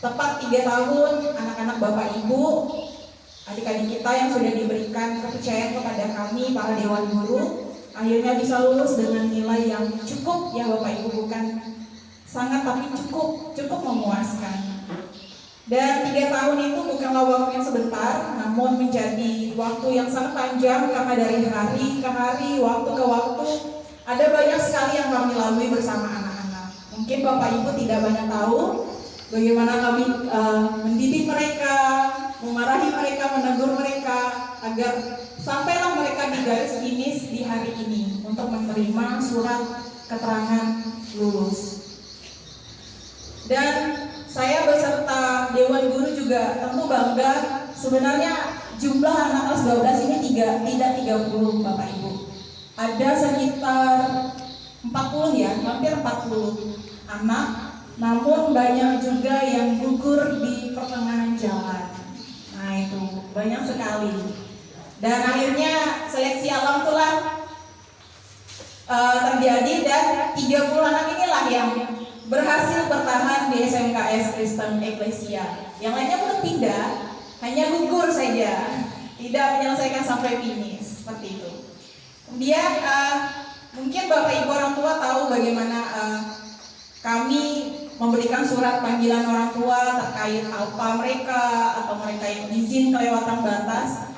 Tepat 3 tahun anak-anak Bapak Ibu, adik-adik kita yang sudah diberikan kepercayaan kepada kami, para Dewan Guru, akhirnya bisa lulus dengan nilai yang cukup ya Bapak Ibu, bukan sangat tapi cukup memuaskan. Dan 3 tahun itu bukanlah waktu yang sebentar, namun menjadi waktu yang sangat panjang karena dari hari ke hari, waktu ke waktu, ada banyak sekali yang kami lalui bersama anak-anak. Mungkin Bapak Ibu tidak banyak tahu bagaimana kami mendidik mereka, memarahi mereka, menegur mereka, agar sampailah mereka di garis finish di hari ini untuk menerima surat keterangan lulus. Dan saya beserta Dewan Guru juga tentu bangga. Sebenarnya jumlah anak kelas 12 ini tidak 30 Bapak Ibu. Ada sekitar 40 ya, hampir 40 anak. Namun banyak juga yang gugur di pertengahan jalan. Nah itu banyak sekali. Dan akhirnya seleksi alam telah terjadi dan 30 anak inilah yang berhasil bertahan di SMKS Kristen Eklesia. Yang lainnya pun pindah, hanya gugur saja, tidak menyelesaikan sampai finish seperti itu. Kemudian mungkin Bapak Ibu orang tua tahu bagaimana kami memberikan surat panggilan orang tua terkait apa mereka atau mereka yang izin kelewatan batas.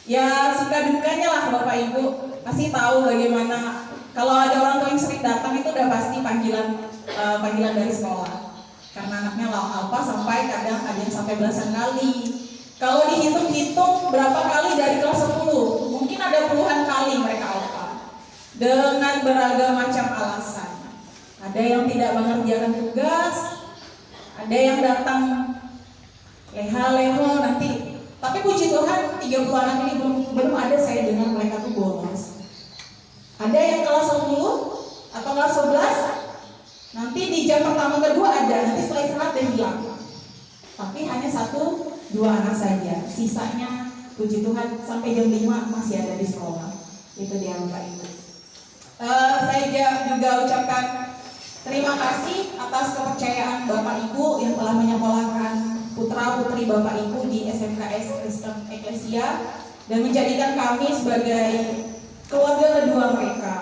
Ya suka dukanya lah Bapak Ibu pasti tahu bagaimana kalau ada orang tua yang sering datang itu udah pasti panggilan dari sekolah. Karena anaknya alpa sampai kadang ada yang sampai belasan kali. Kalau dihitung-hitung berapa kali dari kelas 10, mungkin ada puluhan kali mereka alpa. Dengan beragam macam alasan. Ada yang tidak mengerjakan tugas, ada yang datang leha-leho nanti. Tapi puji Tuhan 30 anak ini belum ada saya dengar mereka tuh bolos. Ada yang kelas 10 atau kelas 11, nanti di jam pertama kedua ada, nanti setelah istirahat dan hilang. Tapi hanya 1-2 anak saja. Sisanya puji Tuhan sampai jam 5 masih ada di sekolah. Itu dia Bapak Ibu. Saya juga ucapkan terima kasih atas kepercayaan Bapak Ibu yang telah menyekolahkan putra-putri Bapak Ibu di SMKS Kristen Eklesia dan menjadikan kami sebagai keluarga kedua mereka.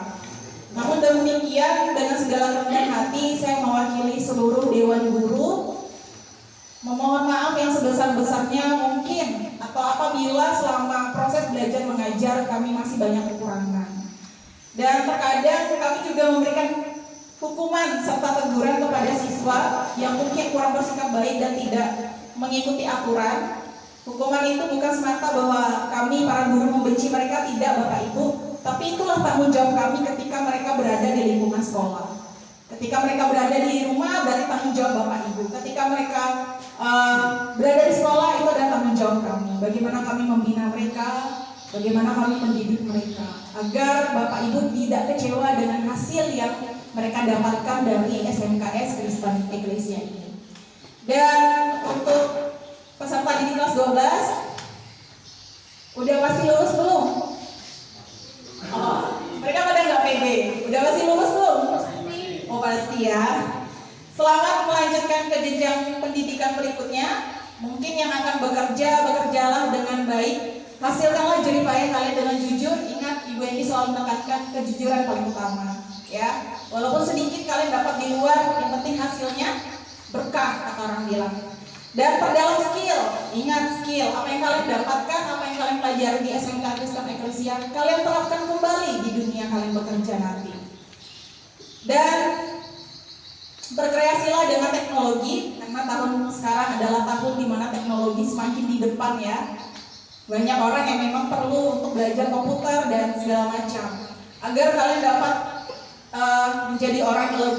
Namun demikian, dengan segala kerendahan hati, saya mewakili seluruh Dewan Guru memohon maaf yang sebesar-besarnya mungkin atau apabila selama proses belajar mengajar kami masih banyak kekurangan. Dan terkadang kami juga memberikan hukuman serta teguran kepada siswa yang mungkin kurang bersikap baik dan tidak mengikuti aturan. Hukuman itu bukan semata bahwa kami para guru membenci mereka, tidak Bapak Ibu, tapi itulah tanggung jawab kami ketika mereka berada di lingkungan sekolah. Ketika mereka berada di rumah, berarti tanggung jawab Bapak Ibu. Ketika mereka berada di sekolah, itu adalah tanggung jawab kami. Bagaimana kami membina mereka, bagaimana kami mendidik mereka, agar Bapak Ibu tidak kecewa dengan hasil yang mereka dapatkan dari SMKS Kristen Eklesia ini. Dan untuk peserta didik kelas 12, udah pasti lulus belum? Oh, mereka pada nggak pede. Udah pasti lulus belum? Oh pasti ya. Selamat melanjutkan ke jenjang pendidikan berikutnya. Mungkin yang akan bekerjalah dengan baik. Hasilkanlah jerih payah kalian dengan jujur. Ingat, Ibu Eni selalu menekankan kejujuran paling utama. Ya, walaupun sedikit kalian dapat di luar, yang penting hasilnya berkah, kata orang bilang. Dan perdalam skill, ingat skill, apa yang kalian dapatkan, apa yang kalian pelajari di SMK Kristen Eklesia, kalian terapkan kembali di dunia kalian bekerja nanti. Dan berkreasilah dengan teknologi, karena tahun sekarang adalah tahun di mana teknologi semakin di depan ya. Banyak orang yang memang perlu untuk belajar komputer dan segala macam, agar kalian dapat menjadi orang yang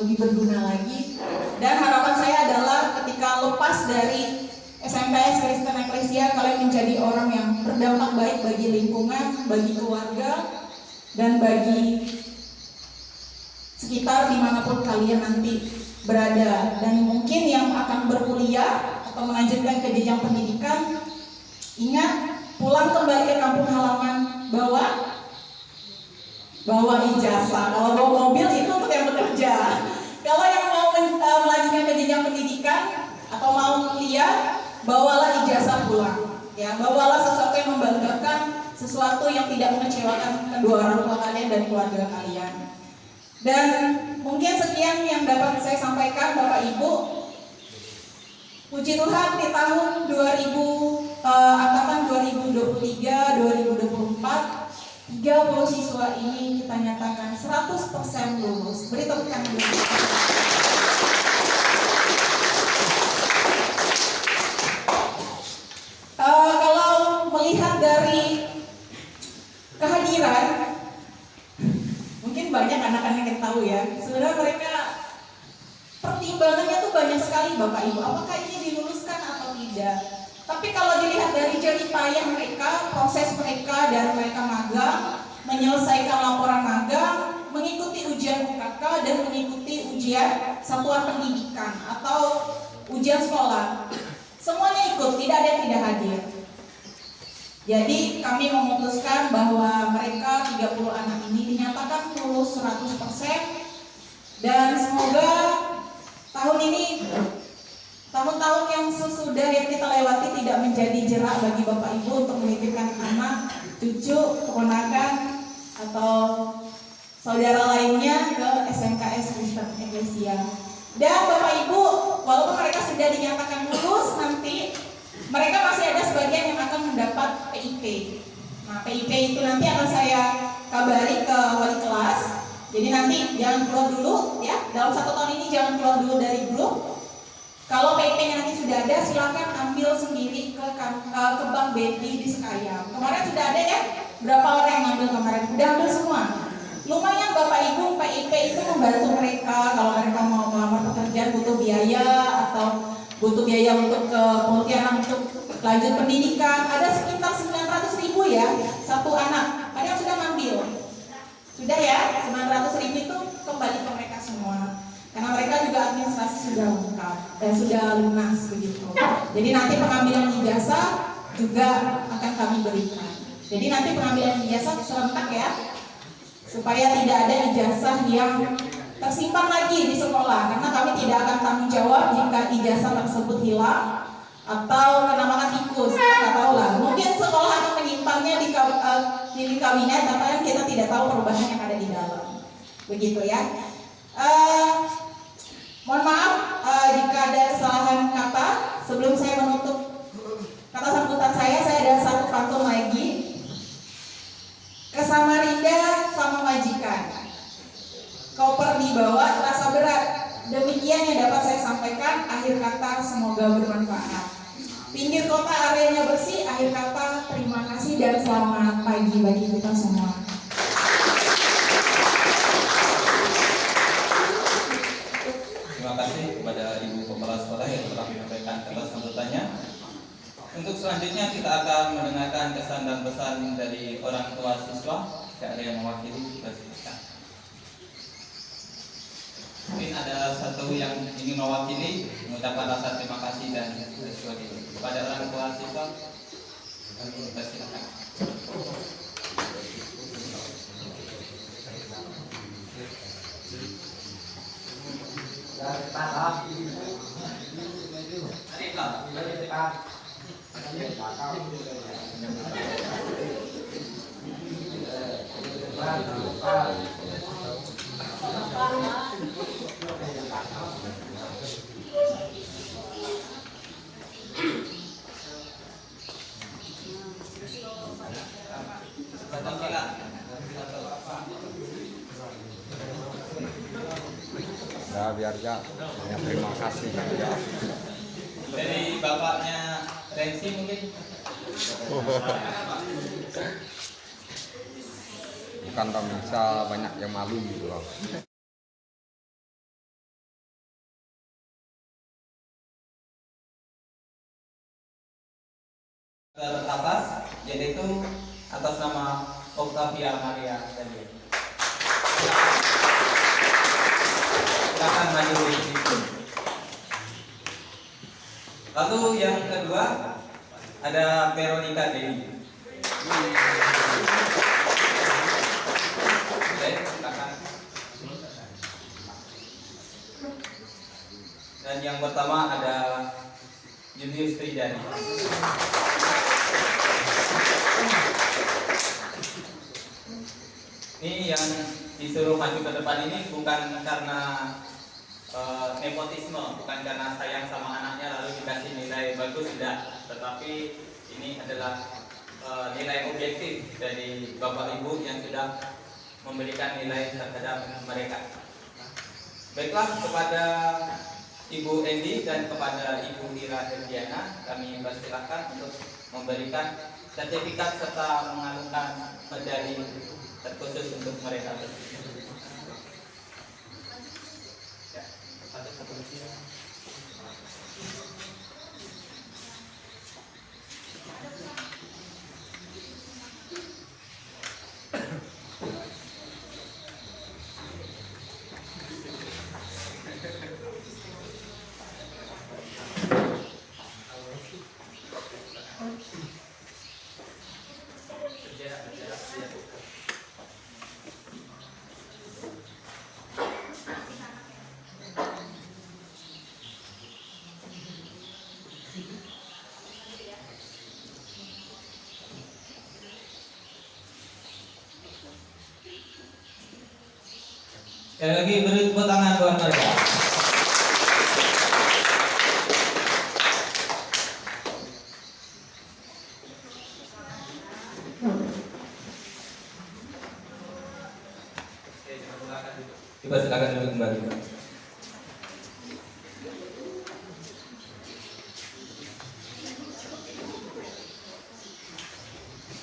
lebih berguna lagi. Dan harapan saya adalah ketika lepas dari SMKS Kristen Eklesia, kalian menjadi orang yang berdampak baik bagi lingkungan, bagi keluarga, dan bagi sekitar dimanapun kalian nanti berada. Dan mungkin yang akan berkuliah atau melanjutkan ke jenjang pendidikan, ingat, pulang kembali ke kampung halaman, bawa ijazah. Kalau bawa mobil itu untuk yang bekerja. Kalau yang mau melanjutkan ke jenjang atau mau kuliah, bawalah ijazah pulang. Ya, bawalah sesuatu yang membanggakan, sesuatu yang tidak mengecewakan kedua orang tua kalian dan keluarga kalian. Dan mungkin sekian yang dapat saya sampaikan Bapak Ibu. Puji Tuhan di tahun angkatan 2023-2024 30 siswa ini kita nyatakan 100% lulus. Beri tepuk tangan dulu. Kalau melihat dari kehadiran, mungkin banyak anak-anak yang tahu ya. Sebenarnya mereka pertimbangannya tuh banyak sekali Bapak Ibu. Apakah ini diluluskan atau tidak? Tapi kalau dilihat dari jerih payah mereka, proses mereka dari mereka magang, menyelesaikan laporan magang, mengikuti ujian UKK dan mengikuti ujian satuan pendidikan atau ujian sekolah, semuanya ikut, tidak ada yang tidak hadir. Jadi kami memutuskan bahwa mereka 30 anak ini dinyatakan lulus 100% dan semoga tahun ini, tahun-tahun yang sesudah yang kita lewati tidak menjadi jerak bagi Bapak Ibu untuk menitipkan anak, cucu, keponakan atau saudara lainnya ke SMKS Kristen Eklesia. Dan Bapak Ibu, walaupun mereka sudah dinyatakan lulus, nanti mereka masih ada sebagian yang akan mendapat PIP. Nah, PIP itu nanti akan saya kabari ke wali kelas. Jadi nanti jangan keluar dulu ya, dalam 1 tahun ini jangan keluar dulu dari grup. Kalau PIP-nya nanti sudah ada, silakan ambil sendiri ke Bank BNI di Sekayam. Kemarin sudah ada ya, berapa orang yang ngambil kemarin? Udah ambil semua. Lumayan Bapak Ibu, PIP itu membantu mereka kalau mereka mau melamar pekerjaan butuh biaya atau butuh biaya untuk ke Pontianak untuk lanjut pendidikan. Ada sekitar 900.000 ya, satu anak. Ada yang sudah ngambil. Sudah ya, 900.000 itu kembali ke mereka semua. Karena mereka juga administrasi sudah lengkap dan sudah lunas begitu. Jadi nanti pengambilan ijazah juga akan kami berikan. Jadi nanti pengambilan ijazah serentak ya, supaya tidak ada ijazah yang tersimpan lagi di sekolah. Karena kami tidak akan tanggung jawab jika ijazah tersebut hilang atau kena makan tikus. Nggak tahu lah. Mungkin sekolah akan menyimpannya di kabinet, tapi kita tidak tahu perubahan yang ada di dalam. Begitu ya. Mohon maaf jika ada kesalahan kata. Sebelum saya menutup kata sambutan saya ada satu pantun lagi. Ke Samarinda sama majikan, koper dibawa terasa berat. Demikian yang dapat saya sampaikan. Akhir kata semoga bermanfaat. Pinggir kota areanya bersih. Akhir kata terima kasih dan selamat pagi bagi kita semua. Terima kasih kepada Ibu Kepala Sekolah yang telah menyampaikan kata sambutannya. Untuk selanjutnya kita akan mendengarkan kesan dan pesan dari orang tua siswa. Jika ada yang mewakili, silakan. Mungkin ada satu yang ingin mewakili, mengucapkan rasa terima kasih dan bersyukur kepada orang tua siswa. Silakan. Ya biar ya, terima kasih ya. Dari bapaknya Rensi mungkin. Bukan bisa banyak yang malu gitu loh. Teratas yaitu atas nama Octavia Maria tadi. Silakan maju di situ. Lalu yang kedua ada Veronica Dewi. Silakan. Dan yang pertama ada Julius Tridani. Ini yang disuruh maju ke depan ini bukan karena nepotisme, bukan karena sayang sama anaknya lalu dikasih nilai bagus, tidak. Tetapi ini adalah nilai objektif dari Bapak Ibu yang sudah memberikan nilai terhadap mereka. Baiklah, kepada Ibu Endi dan kepada Ibu Ira Herdiana kami persilahkan untuk memberikan sertifikat serta menganukan medali terkhusus untuk mereka. Ya, satu. Sekali lagi beri tepuk tangan buat mereka. Coba silakan duduk kembali.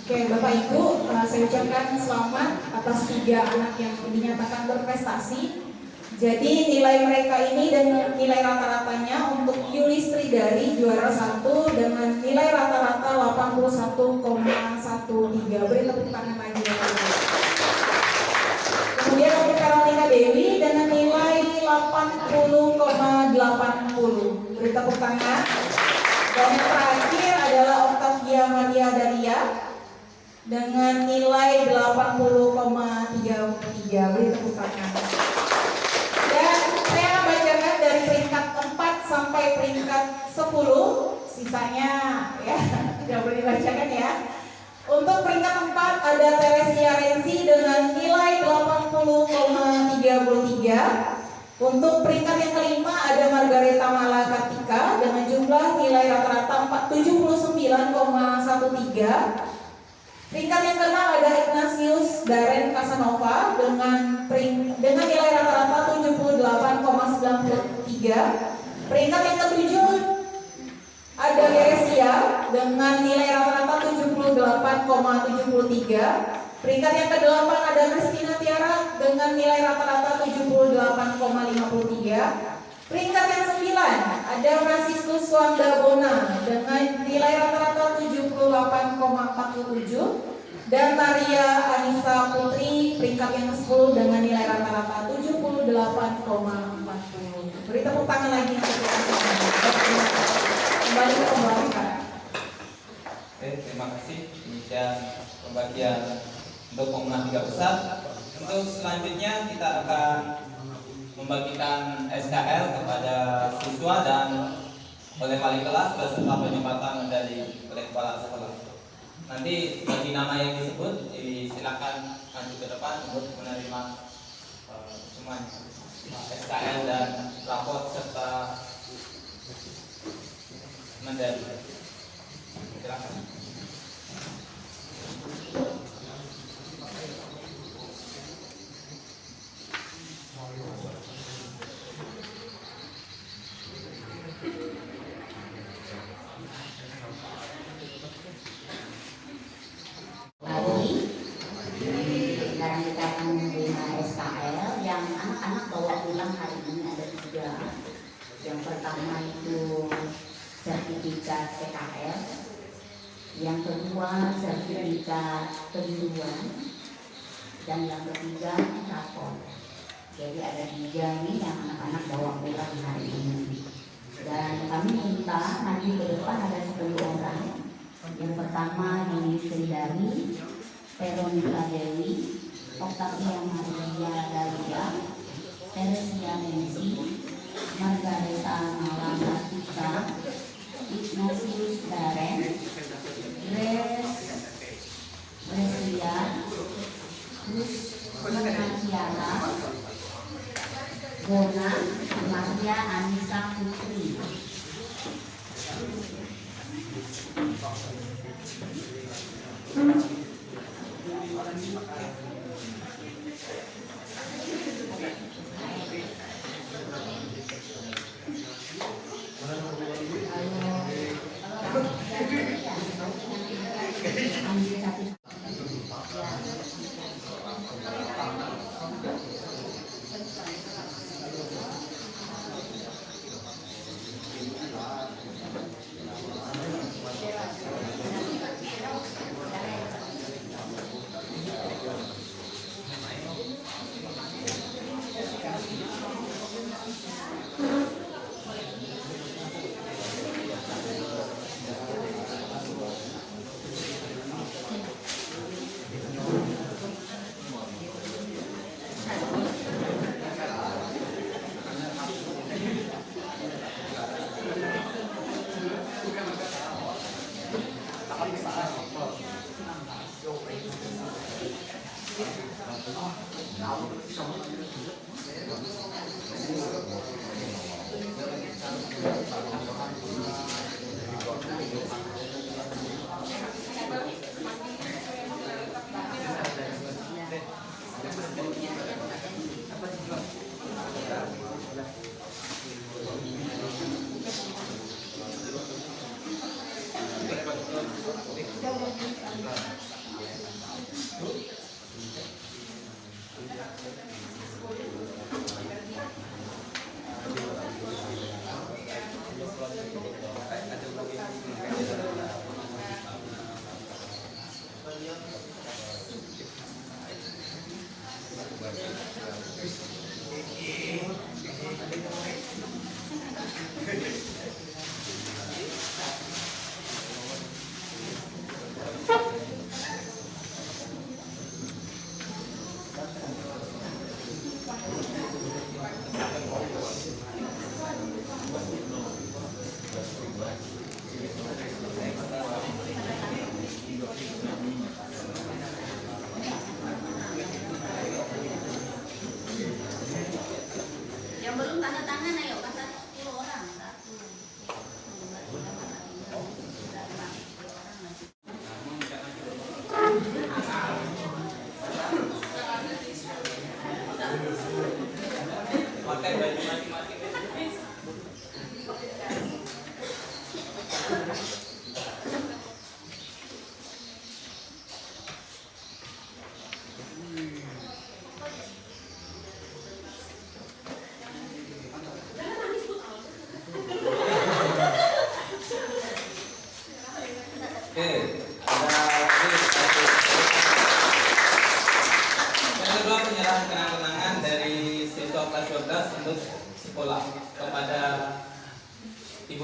Oke, Bapak Ibu, saya ucapkan selamat atas 3 anak yang dinyatakan berprestasi. Jadi nilai mereka ini dan nilai rata-ratanya untuk Yulis Tridari juara 1 dengan nilai rata-rata 81,13. Beri tepuk tangan lagi. Kemudian untuk Karolina Dewi dengan nilai 80,80. Beri tepuk tangan. Dan yang terakhir adalah Octavia Maria Daria dengan nilai 80,33. Beri tepuk tangan. Dan saya bacakan dari peringkat 4 sampai peringkat 10. Sisanya ya tidak boleh dibacakan ya. Untuk peringkat 4 ada Teresia Renzi dengan nilai 80,33. Untuk peringkat yang kelima ada Margareta Malakartika dengan jumlah nilai rata-rata 79,13. Peringkat yang keenam ada Ignatius Daren Casanova dengan nilai rata-rata 78,93. Peringkat yang ketujuh ada Geresia dengan nilai rata-rata 78,73. Peringkat yang ke-8 ada Christina Tiara dengan nilai rata-rata 78,53. Peringkat yang 9 ada Franciscus Wanda Bona dengan nilai rata-rata 78,47 dan Maria Anissa Putri peringkat yang ke-10 dengan nilai rata-rata 78,40. Beri tepuk tangan lagi untuk kembali ke pembelajaran. Oke, terima kasih. Demikian pembagian untuk pemenang 3 besar. Untuk selanjutnya kita akan membagikan SKL kepada siswa dan oleh wali kelas beserta penyempatan dari oleh kepala sekolah. Nanti bagi nama yang disebut silakan maju ke depan untuk menerima semua SKL dan rapor serta medali. Silakan. Sekarang kita akan menerima SKL yang anak-anak bawa pulang hari ini ada 3. Yang pertama itu sertifikat PKL, yang kedua sertifikat keguruan, dan yang ketiga rapor. Jadi ada 3 ini yang anak-anak bawa pulang hari ini. Dan kami minta maju ke depan ada 10 orang. Yang pertama Yulis Tridani, Veronica Dewi, Octavia Maria Dalia, Teresia Renzi, Margareta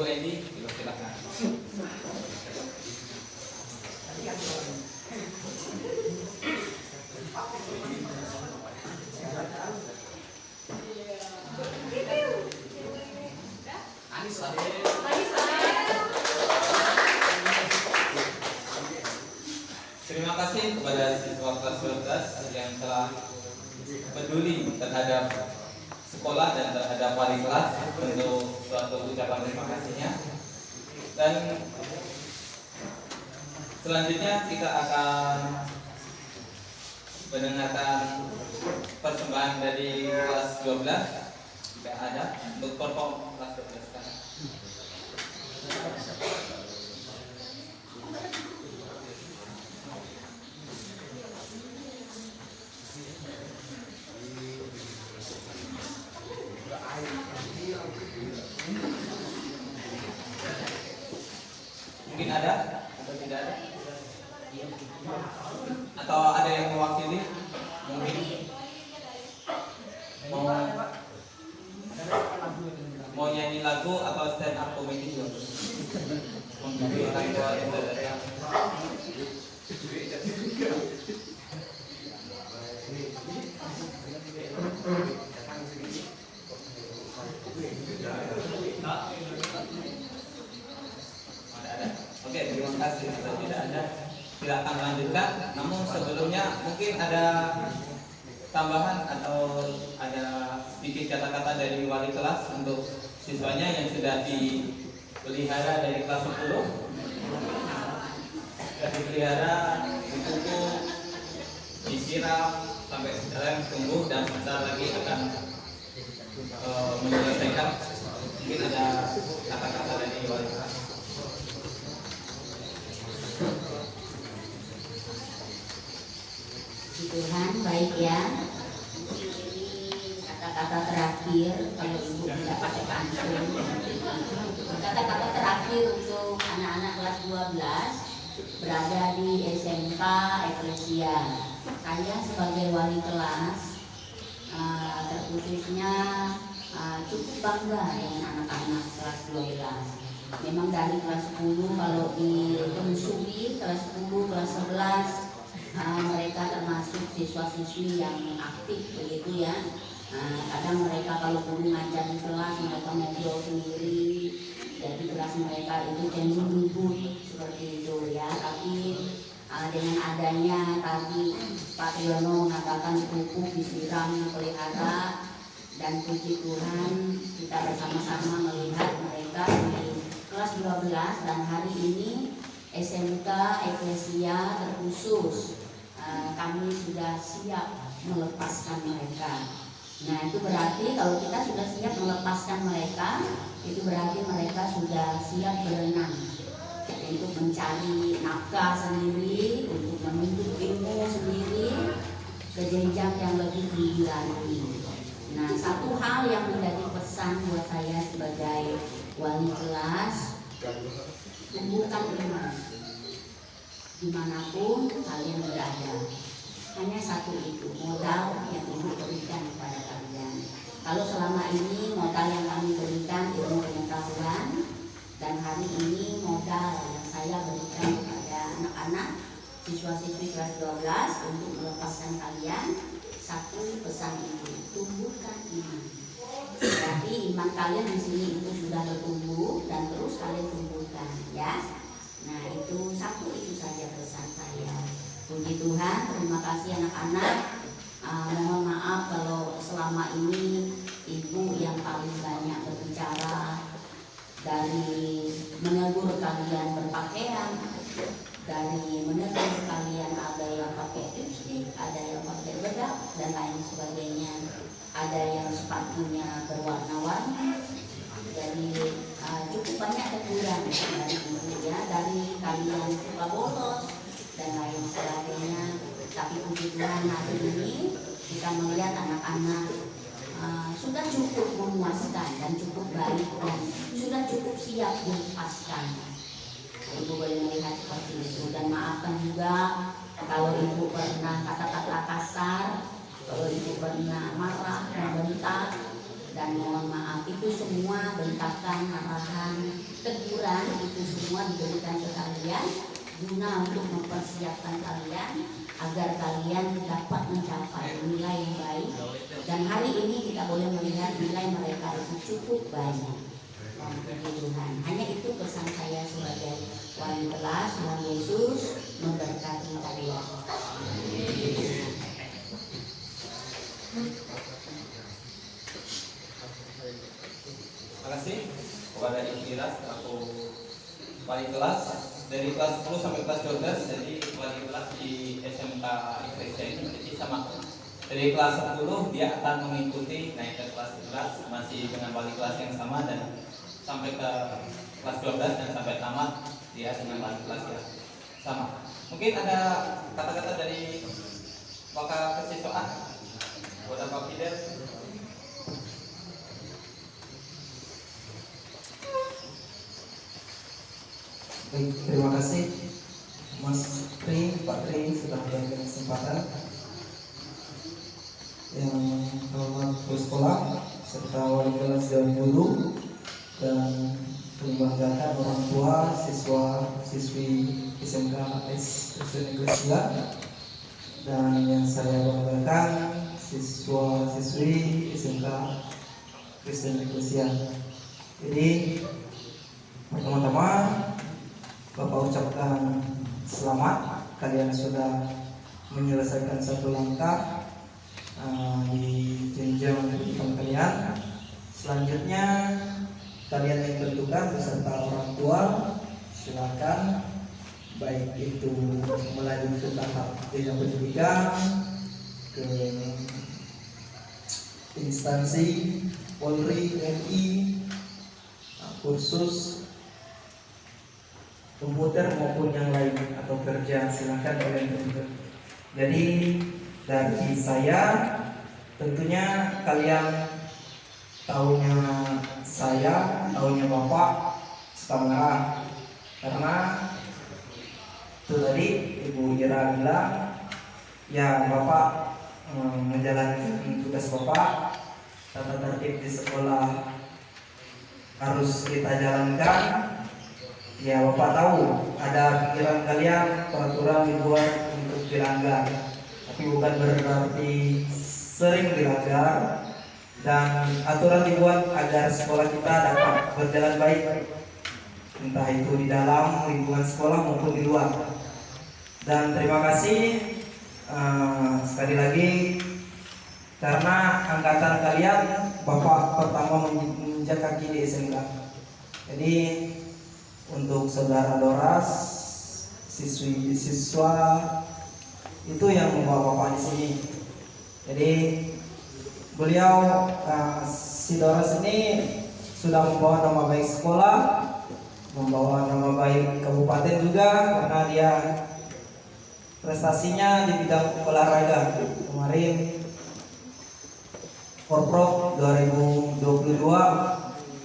Ibu Edi, silakan. Terima kasih kepada siswa kelas 12 yang telah peduli terhadap sekolah dan terhadap wali kelas untuk suatu ucapan terima kasihnya. Dan selanjutnya kita akan mendengarkan persembahan dari kelas 12 jika ada untuk perform kelas 12 sekarang. Mungkin ada atau tidak ada? Atau ada yang mewakili? Mungkin mau nyanyi lagu atau stand up comedy juga? Menghibur orang tua yang datang. Oke, terima kasih. Kalau tidak ada, silakan lanjutkan. Namun sebelumnya mungkin ada tambahan atau ada sedikit kata-kata dari wali kelas untuk siswanya yang sudah dipelihara dari kelas 10. Sudah dipelihara, dipupuk, disiram sampai sekarang tumbuh dan sebentar lagi akan menyelesaikan. Mungkin ada kata-kata dari wali kelas. Tuhan baik ya. Kata-kata terakhir kalau ibu tidak pakai pantun. Kata-kata terakhir untuk anak-anak kelas 12 berada di SMK Eklesia. Saya sebagai wali kelas terkhususnya cukup bangga dengan anak-anak kelas 12. Memang dari kelas 10 kalau ditelusuri kelas 10, kelas 11 mereka termasuk siswa-siswi yang aktif begitu ya. Kadang mereka kalau dulu ngajar di kelas mereka ngobrol sendiri, jadi kelas mereka itu cenderung ribut seperti itu ya. Tapi dengan adanya tadi Pak Yono mengatakan pupuk, disiram, pelihara, dan puji Tuhan kita bersama-sama melihat mereka di kelas 12 dan hari ini SMK Eklesia terkhusus kami sudah siap melepaskan mereka. Nah itu berarti kalau kita sudah siap melepaskan mereka, itu berarti mereka sudah siap berenang untuk mencari nafkah sendiri, untuk menuntut ilmu sendiri ke jenjang yang lebih tinggi lagi. Nah satu hal yang menjadi pesan buat saya sebagai wali kelas, tumbuhkan iman dimanapun kalian berada. Hanya satu itu modal yang ibu berikan kepada kalian. Kalau selama ini modal yang kami berikan ilmu pengetahuan, dan hari ini modal yang saya berikan kepada anak-anak siswa-siswi kelas 12 untuk melepaskan kalian, satu pesan itu, tumbuhkan iman. Berarti iman kalian di sini itu sudah bertumbuh dan terus kalian tumbuhkan, ya. Nah itu satu, itu saja pesan saya. Puji Tuhan, terima kasih anak-anak. Mohon maaf kalau selama ini ibu yang paling banyak berbicara, dari menegur kalian berpakaian, dari menegur kalian ada yang pakai lipstik, ada yang pakai bedak dan lain sebagainya, ada yang sepatunya berwarna-warni. Jadi cukup banyak teguran dari ibu ya, dari kalian suka bolos dan lain sebagainya. Tapi puji Tuhan hari ini kita melihat anak-anak sudah cukup memuaskan dan cukup baik dan sudah cukup siap dilepaskan. Ibu boleh melihat seperti itu, dan maafkan juga kalau ibu pernah kata-kata kasar, kalau ibu pernah marah, membentak, dan mohon maaf itu semua bentakan, arahan, teguran itu semua diberikan ke kalian guna untuk mempersiapkan kalian agar kalian dapat mencapai nilai yang baik. Dan hari ini kita boleh melihat nilai mereka itu cukup baik. Dan puji Tuhan. Hanya itu pesan saya sebagai wali kelas. Tuhan Yesus memberkati kalian. Terima kasih kepada Ibu Ira selaku wali kelas dari kelas 10 sampai kelas 12. Jadi wali kelas di SMK Indonesia ini menjadi sama. Dari kelas 10 dia akan mengikuti naik ke kelas 11 masih dengan wali kelas yang sama, dan sampai ke kelas 12 dan sampai tamat dia dengan wali kelas yang sama. Mungkin ada kata-kata dari wakil kesiswaan buat Pak Fidel. Baik, terima kasih Mas Tri, Pak Tri sudah memberikan kesempatan. Yang hormat kepala sekolah serta wali kelas dan guru, dan membanggakan orang tua, siswa, siswi SMK Kristen Eklesia, dan yang saya banggakan siswa, siswi SMK Kristen Eklesia. Jadi pertama-tama Bapak ucapkan selamat, kalian sudah menyelesaikan satu langkah di jenjang pendidikan kalian. Selanjutnya kalian yang tentukan beserta orang tua silakan, baik itu melanjut ke tahap jenjang pendidikan, ke instansi Polri, TNI, kursus komputer maupun yang lain atau kerja, silakan kalian tentukan. Jadi dari saya tentunya kalian tahunya saya, tahunya Bapak suka marah karena itu tadi Ibu Ira bilang ya Bapak menjalankan tugas Bapak, tata tertib di sekolah harus kita jalankan. Ya Bapak tahu ada pikiran kalian peraturan dibuat untuk dilanggar, tapi bukan berarti sering dilanggar, dan aturan dibuat agar sekolah kita dapat berjalan baik, entah itu di dalam lingkungan sekolah maupun di luar. Dan terima kasih sekali lagi karena angkatan kalian Bapak pertama menginjak kaki di SMK. Jadi untuk saudara Doras, siswi siswa itu yang membawa Bapak di sini. Jadi beliau si Doras ini sudah membawa nama baik sekolah, membawa nama baik kabupaten juga karena dia prestasinya di bidang olahraga. Kemarin Porprov 2022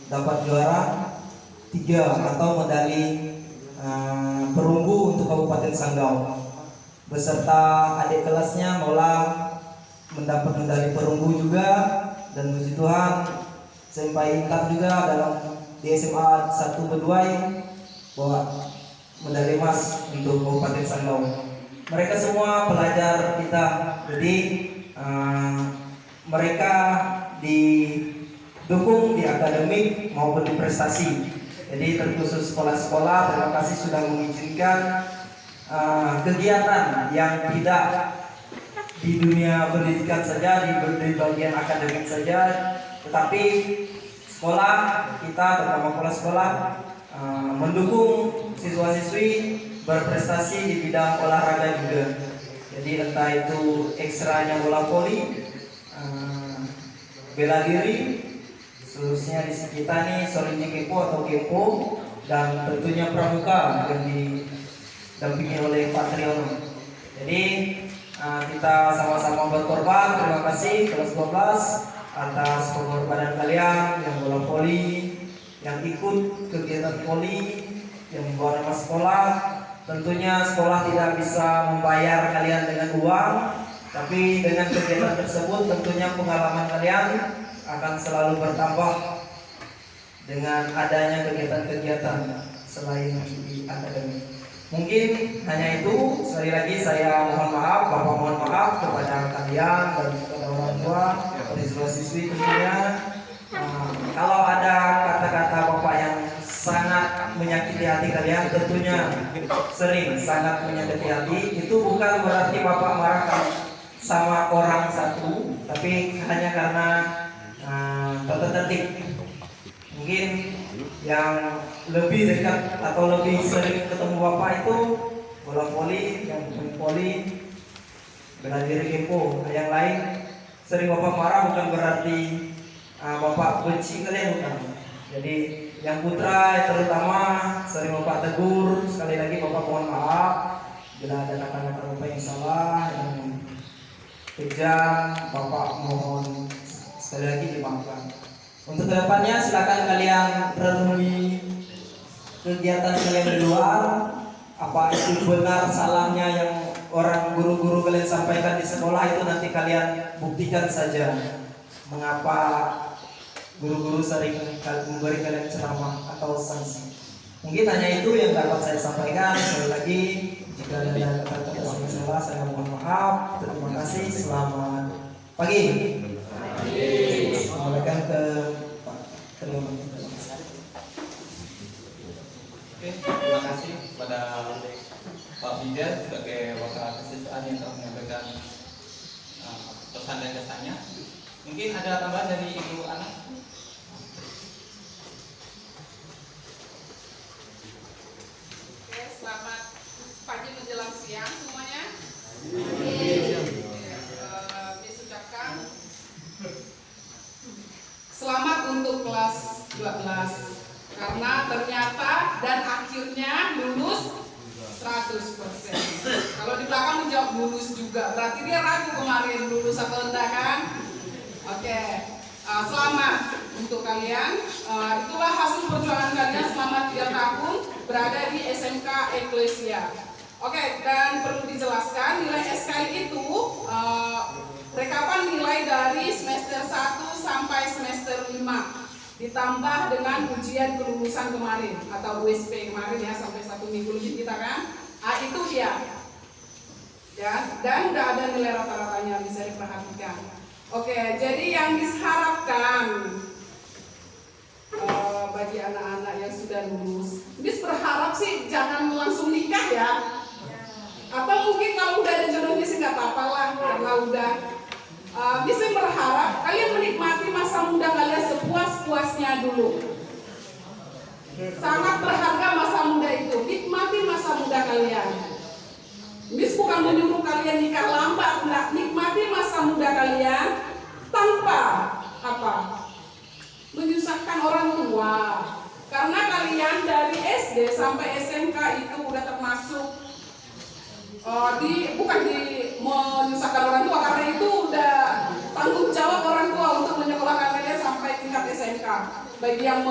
dapat juara 3 atau medali perunggu untuk Kabupaten Sanggau. Beserta adik kelasnya Mola mendapat medali perunggu juga, dan puji Tuhan Senpai Intan juga dalam di SMA 1 Beduai bawa medali emas untuk Kabupaten Sanggau. Mereka semua pelajar kita, jadi mereka didukung di akademik maupun di prestasi. Jadi terkhusus sekolah-sekolah, terima kasih sudah mengizinkan kegiatan yang tidak di dunia pendidikan saja, di bagian akademik saja, tetapi sekolah kita, terutama kepala sekolah, mendukung siswa-siswi berprestasi di bidang olahraga juga. Jadi entah itu ekstranya bola voli, bela diri, seluruhnya di kita nih Solinji Kepo atau Kepo, dan tentunya pramuka yang didampingi oleh Pak Triono. Jadi kita sama-sama berkorban. Terima kasih kelas 12 atas pengorbanan kalian yang bola voli, yang ikut kegiatan voli, yang membawa nama sekolah. Tentunya sekolah tidak bisa membayar kalian dengan uang, tapi dengan kegiatan tersebut tentunya pengalaman kalian akan selalu bertambah dengan adanya kegiatan-kegiatan selain di akademik. Mungkin hanya itu. Sekali lagi saya mohon maaf, Bapak mohon maaf kepada kalian dan kepada orang tua, siswa-siswi tentunya. Kalau ada kata-kata Bapak yang sangat menyakiti hati kalian, tentunya sering sangat menyakiti hati, itu bukan berarti Bapak marah sama orang satu, tapi hanya karena tata tertib. Mungkin yang lebih dekat atau lebih sering ketemu Bapak itu bola voli, yang poli, bela diri kepo. Yang lain sering Bapak marah bukan berarti Bapak benci kalian, bukan. Jadi yang putra terutama sering Bapak tegur. Sekali lagi Bapak mohon maaf bila ada kata-kata Bapak yang salah, yang kejam, Bapak mohon sekali lagi dimaafkan. Untuk kedepannya silakan kalian renungi kegiatan kalian di luar, apa itu benar salahnya yang orang guru-guru kalian sampaikan di sekolah, itu nanti kalian buktikan saja mengapa guru-guru sering memberi kalian ceramah atau sanksi. Mungkin hanya itu yang dapat saya sampaikan. Sekali lagi jika ada kata-kata yang salah saya mohon maaf. Terima kasih. Selamat pagi. Kembalikan ke Pak Ketua. Oke, terima kasih kepada Pak Bida sebagai wakil kesiswaan yang telah menyampaikan pesan dan kesannya. Mungkin ada tambahan dari Ibu Ana? Oke, selamat pagi menjelang siang semuanya. Disucapkan selamat untuk kelas 12 karena ternyata dan akhirnya lulus 100%. Kalau di belakang menjawab lulus juga, berarti dia ragu kemarin lulus atau enggak kan? Oke, selamat untuk kalian. Itulah hasil perjuangan kalian selama 3 tahun berada di SMK Eklesia. Oke, dan perlu dijelaskan nilai SKI itu rekapan nilai dari semester 1 sampai semester 5 ditambah dengan ujian kelulusan kemarin atau USP kemarin ya, sampai 1 minggu lebih kita kan. Itu dia. Ya, dan udah ada nilai rata-ratanya bisa diperhatikan. Oke, jadi yang diharapkan bagi anak-anak yang sudah lulus, Bis berharap sih jangan langsung nikah ya. Atau mungkin kalau udah ada jodohnya sih nggak apa-apa lah, karena udah. Bisa berharap kalian menikmati masa muda kalian sepuas-puasnya dulu. Sangat berharga masa muda itu, nikmati masa muda kalian. Bis bukan menyuruh kalian nikah lambat, enggak. Nikmati masa muda kalian tanpa apa? Menyusahkan orang tua. Karena kalian dari SD sampai SMK itu udah termasuk bukan menyusahkan orang tua, karena itu udah tanggung jawab orang tua untuk menyekolahkan kalian sampai tingkat SMK. Bagi yang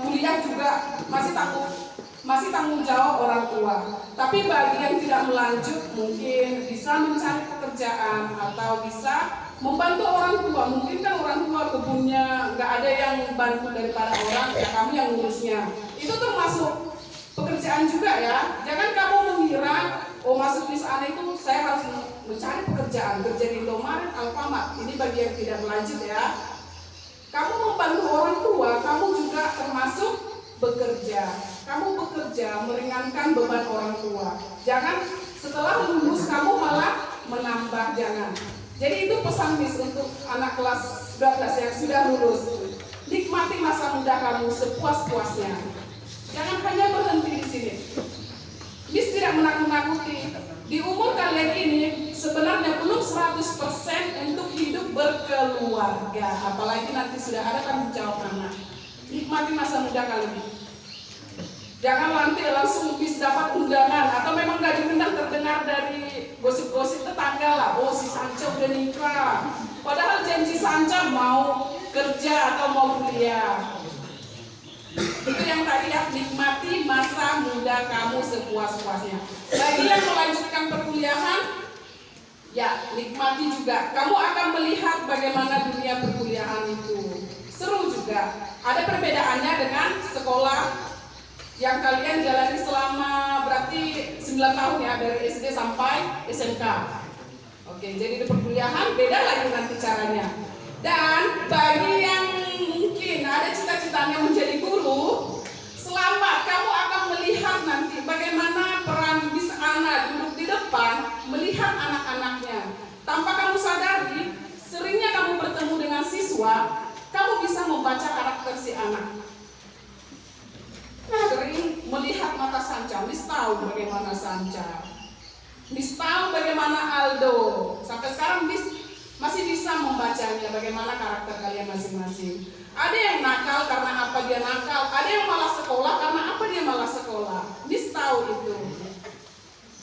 kuliah juga masih tanggung jawab orang tua. Tapi bagi yang tidak melanjut mungkin bisa mencari pekerjaan atau bisa membantu orang tua. Mungkin kan orang tua kebunnya nggak ada yang bantu daripada orang, ya kami yang ngurusnya. Itu termasuk pekerjaan juga ya. Jangan kamu mengira masuk di sana itu saya harus mencari pekerjaan, kerja di Indomaret, Alfamart. Ini bagi yang tidak melanjut ya. Kamu membantu orang tua, kamu juga termasuk bekerja. Kamu bekerja meringankan beban orang tua. Jangan setelah lulus kamu malah menambah, jangan. Jadi itu pesan Miss untuk anak kelas 12 yang sudah lulus. Nikmati masa muda kamu sepuas-puasnya. Jangan hanya berhenti di sini. Miss tidak menakut-nakuti. Di umur kalian ini sebenarnya belum 100% untuk hidup berkeluarga. Apalagi nanti sudah ada tanggung jawab anak. Nikmati masa muda kalian. Jangan nanti langsung Miss dapat undangan atau memang gak diundang, terdengar dari gosip-gosip tetangga lah. Oh, si Sanca udah nikah. Padahal janji Sanca mau kerja atau mau kuliah. Itu yang tadi ya, nikmati masa muda kamu sepuas-puasnya. Bagi yang melanjutkan perkuliahan, ya nikmati juga. Kamu akan melihat bagaimana dunia perkuliahan itu. juga. Ada perbedaannya dengan sekolah yang kalian jalani selama berarti 9 tahun ya, dari SD sampai SMK. Oke, jadi di perkuliahan beda lagi nanti caranya. Dan bagi yang mungkin ada cita-citanya menjadi guru, selamat, kamu akan melihat nanti bagaimana peran Miss Ana duduk di depan melihat anak-anaknya. Tanpa kamu sadari, seringnya kamu bertemu dengan siswa, kamu bisa membaca karakter si anak. Sering melihat mata Sanca, Miss tahu bagaimana Sanca, Miss tahu bagaimana Aldo. Sampai sekarang Miss masih bisa membacanya, bagaimana karakter kalian masing-masing. Ada yang nakal karena apa dia nakal, ada yang malas sekolah karena apa dia malas sekolah. Miss tahu itu.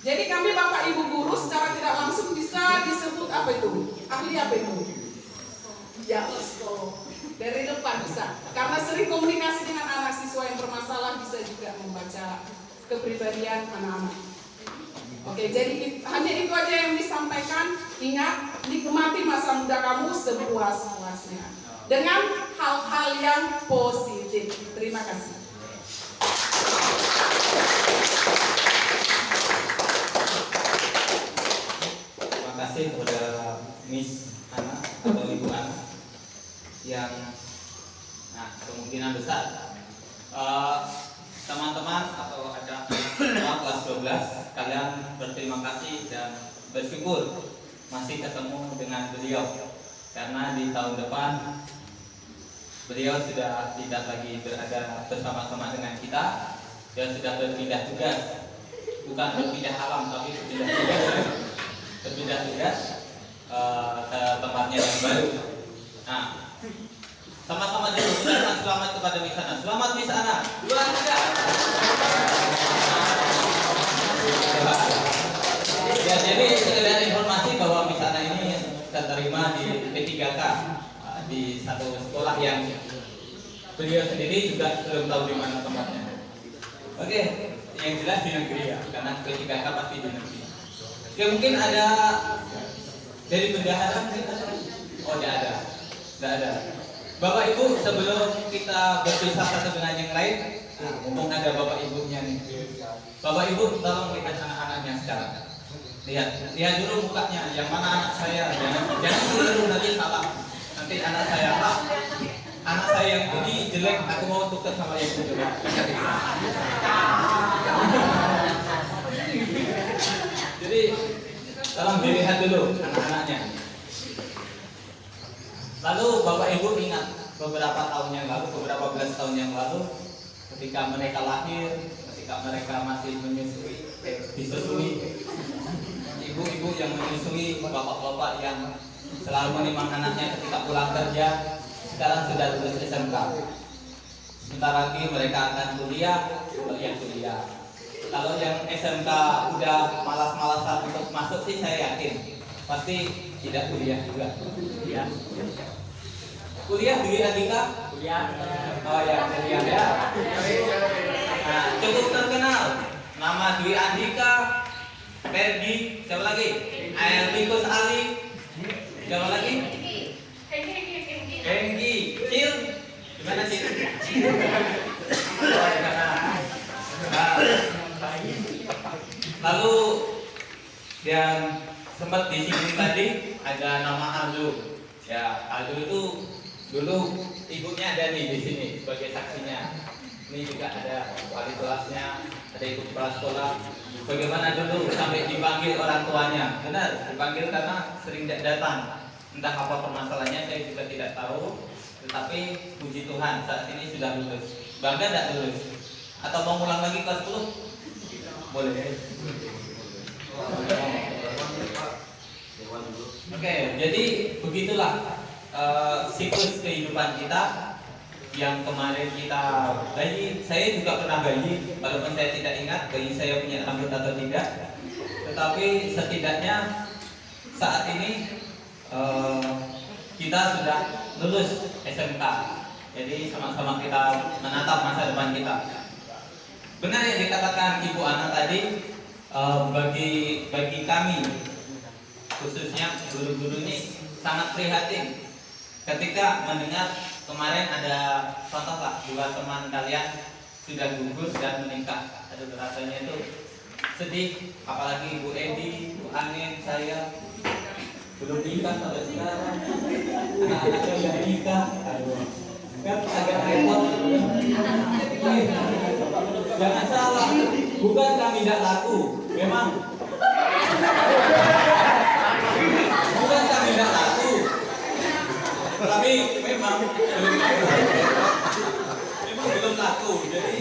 Jadi kami Bapak Ibu guru secara tidak langsung bisa disebut apa itu? Ahli apa itu? Ya, psikolog. Dari depan bisa, karena sering komunikasi dengan anak siswa yang bermasalah, bisa juga membaca kepribadian anak-anak. Oke, jadi hanya itu aja yang disampaikan. Ingat, nikmati masa muda kamu sepuas-puasnya dengan hal-hal yang positif. Terima kasih. Terima kasih kepada Miss Ana atau Ibu Ana yang kemungkinan besar teman-teman atau ada kelas 12 kalian berterima kasih dan bersyukur masih ketemu dengan beliau, karena di tahun depan beliau sudah tidak lagi berada bersama-sama dengan kita. Dia sudah berpindah tugas, bukan berpindah alam tapi berpindah tugas ke tempatnya yang baru. Nah, sama-sama dulu ucapkan selamat kepada Miss Ana. Selamat Miss Ana. 2, 3. Ya, jadi sekedar informasi bahwa Miss Ana ini terterima di P3K di satu sekolah yang beliau sendiri juga belum tahu di mana tempatnya. Oke, yang jelas di negeri ya, karena P3K pasti di negeri. Ya, mungkin ada dari bendahara mungkin ada. Oh, tidak ada. Bapak Ibu, sebelum kita berpisah satu dengan yang lain, mumpung ada Bapak Ibunya nih. Bapak Ibu, tolong lihat anak-anaknya sekarang. Lihat dulu mukanya, yang mana anak saya. Jangan dulu nanti salah. Nanti anak saya yang ini jelek, aku mau tukar sama yang itu. Jadi tolong dilihat dulu anak-anaknya. Lalu Bapak Ibu ingat beberapa belas tahun yang lalu, ketika mereka lahir, ketika mereka masih disusui, ibu-ibu yang menyusui, bapak-bapak yang selalu menimang anaknya ketika pulang kerja, sekarang sudah lulus SMK. Sebentar lagi mereka akan kuliah. Kalau yang SMK udah malas-malasan untuk masuk sih, saya yakin pasti tidak kuliah juga. Kuliah Dwi Andika? Kuliah. Oh ya, kuliah ya. Nah, cukup terkenal nama Dwi Andika, Ferdi, siapa lagi? Ayatikus Ali, siapa lagi? Henggi, Cil, gimana Cil? Oh, lalu yang sempat disinggung tadi ada nama Aldo. Ya, Aldo itu dulu ibunya ada di sini sebagai saksinya. Ini juga ada wali kelasnya, ada ibu kepala sekolah. Bagaimana dulu sampai dipanggil orang tuanya? Benar, dipanggil karena sering tidak datang. Entah apa permasalahannya, saya juga tidak tahu. Tetapi puji Tuhan saat ini sudah lulus. Bangga tidak lulus? Atau mau ulang lagi kelas 10? Boleh. Oke, jadi begitulah siklus kehidupan kita yang kemarin kita bayi. Saya juga pernah bayi, walaupun saya tidak ingat bayi saya punya rambut atau tidak. Tetapi setidaknya saat ini kita sudah lulus SMK. Jadi sama-sama kita menatap masa depan kita. Benar yang dikatakan Ibu Ana tadi, bagi kami khususnya guru-guru ini sangat prihatin ketika mendengar kemarin ada contoh lah, 2 teman kalian sudah gugur dan meningkat. Aduh, rasanya itu sedih, apalagi Bu Edi, Bu Anin, saya belum nikah sampai sekarang, anak-anaknya udah nikah. Aduh, kan agak repot. Jangan salah, bukan kami tidak laku, memang bukan kami tidak laku, tapi memang belum laku. Jadi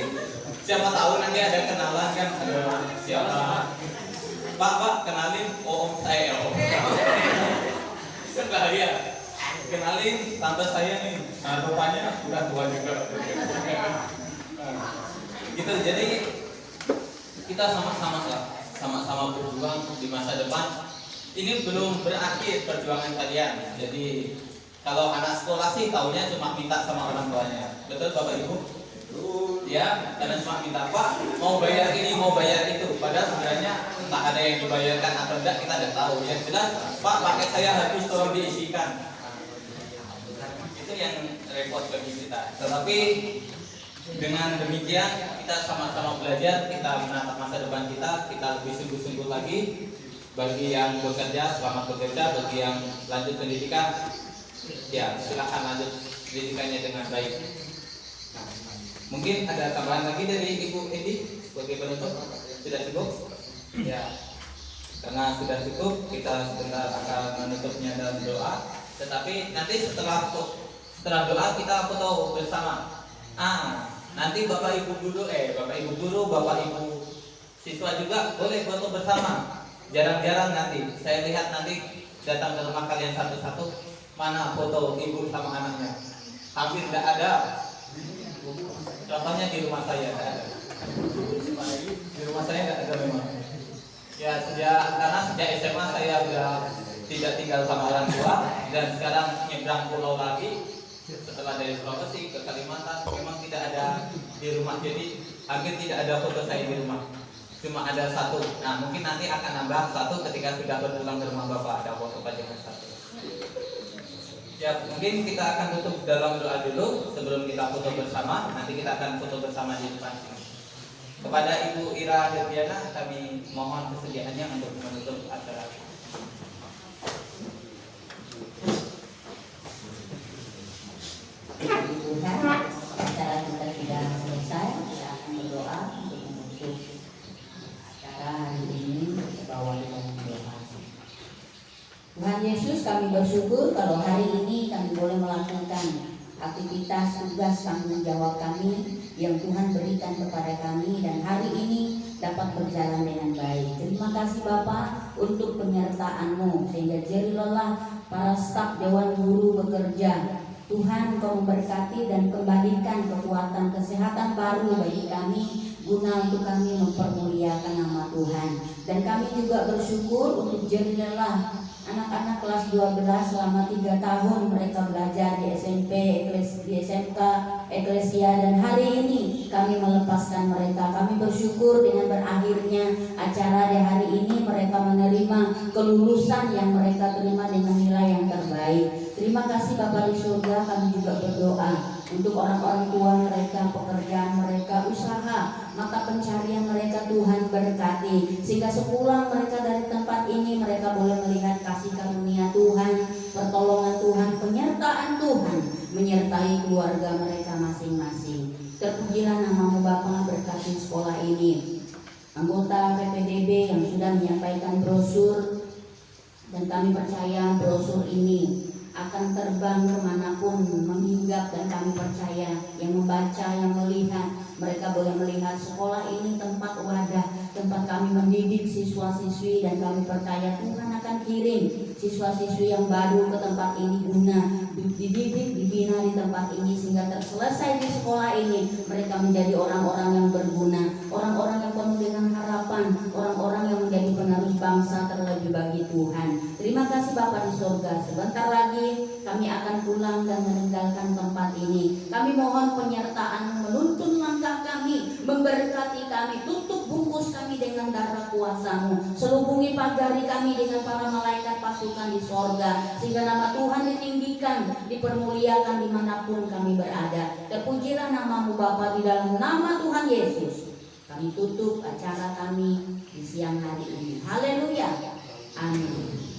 siapa tahu nanti ada kenalan kan, ada siapa, Pak kenalin om saya, om kan bahaya. Kenalin tante saya nih, nah, rupanya udah tua juga. Gitu, jadi kita sama-sama berjuang di masa depan. Ini belum berakhir perjuangan kalian. Jadi kalau anak sekolah sih taunya cuma minta sama orang tuanya. Betul Bapak Ibu? Ya, karena cuma minta, Pak mau bayar ini, mau bayar itu. Padahal sebenarnya entah ada yang dibayarkan atau enggak, kita tidak tahu. Yang jelas, Pak paket saya habis, tolong diisikan. Itu yang repot bagi kita. Tetapi dengan demikian kita sama-sama belajar, kita menatap masa depan kita lebih sungguh-sungguh lagi. Bagi yang bekerja, selamat bekerja. Bagi yang lanjut pendidikan, ya silakan lanjut pendidikannya dengan baik. Mungkin ada tambahan lagi dari Ibu Edi sebagai penutup? Sudah cukup? Ya, karena sudah cukup, kita sebentar akan menutupnya dalam doa. Tetapi nanti setelah doa kita foto bersama. Nanti Bapak Ibu guru, Bapak Ibu siswa juga boleh foto bersama. Jarang-jarang nanti saya lihat nanti datang ke rumah kalian satu-satu, mana foto ibu sama anaknya. Hampir tidak ada. Contohnya di rumah saya tidak ada. Di rumah saya tidak ada memang. Ya karena sejak SMA saya sudah tidak tinggal sama orang tua dan sekarang nyebrang pulau lagi. Setelah dari Sulawesi ke Kalimantan memang tidak ada di rumah, jadi hampir tidak ada foto saya di rumah, cuma ada satu. Nah mungkin nanti akan nambah satu ketika sudah berpulang ke rumah Bapak, ada foto pajangan satu. Ya mungkin kita akan tutup dalam doa dulu sebelum kita foto bersama. Nanti kita akan foto bersama di depan sini. Kepada Ibu Ira Herdiana kami mohon kesediaannya untuk menutup acara. Tuhan, acara kita sudah selesai. Kita akan berdoa untuk menutup acara hari ini. Bawa kita berdoa. Tuhan Yesus, kami bersyukur kalau hari ini kami boleh melakukan aktivitas tugas tanggung jawab kami yang Tuhan berikan kepada kami, dan hari ini dapat berjalan dengan baik. Terima kasih Bapak untuk penyertaan-Mu sehingga jerih lelah para staf Dewan Guru bekerja. Tuhan Engkau memberkati dan kembalikan kekuatan kesehatan baru bagi kami guna untuk kami mempermuliakan nama Tuhan. Dan kami juga bersyukur untuk jerih lelah anak-anak kelas 12 selama 3 tahun mereka belajar di SMP, di SMK, Eklesia, dan hari ini kami melepaskan mereka. Kami bersyukur dengan berakhirnya acara di hari ini mereka menerima kelulusan yang mereka terima dengan nilai yang terbaik. Terima kasih Bapa di surga. Kami juga berdoa untuk orang-orang tua mereka, pekerjaan mereka, usaha, mata pencarian mereka Tuhan berkati, sehingga sepulang mereka dari tempat ini mereka boleh melihat kasih karunia Tuhan, pertolongan Tuhan, penyertaan Tuhan menyertai keluarga mereka masing-masing. Terpujilah nama-Mu Bapa, berkati sekolah ini, anggota PPDB yang sudah menyampaikan brosur, dan kami percaya brosur ini akan terbang kemanapun menghinggap, dan kami percaya yang membaca, yang melihat, mereka boleh melihat sekolah ini tempat wadah, tempat kami mendidik siswa-siswi, dan kami percaya Tuhan akan kirim siswa-siswi yang baru ke tempat ini guna dididik, dibina di tempat ini, sehingga terselesai di sekolah ini mereka menjadi orang-orang yang berguna, orang-orang yang penuh dengan harapan, orang-orang yang menjadi penerus bangsa terlebih bagi Tuhan. Terima kasih Bapa di surga. Sebentar lagi kami akan pulang dan meninggalkan tempat ini. Kami mohon penyertaan, menuntun langkah kami, memberkati kami, tutup buku Tembus kami dengan darah kuasa-Mu. Selubungi pagari kami dengan para malaikat pasukan di sorga, sehingga nama Tuhan ditinggikan, dipermuliakan dimanapun kami berada. Terpujilah nama-Mu Bapa, di dalam nama Tuhan Yesus kami tutup acara kami di siang hari ini. Haleluya. Amin.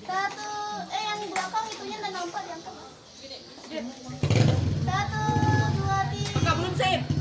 Satu, yang belakang itunya udah nampak diangkat. Satu, dua, tiga. Enggak, belum sip.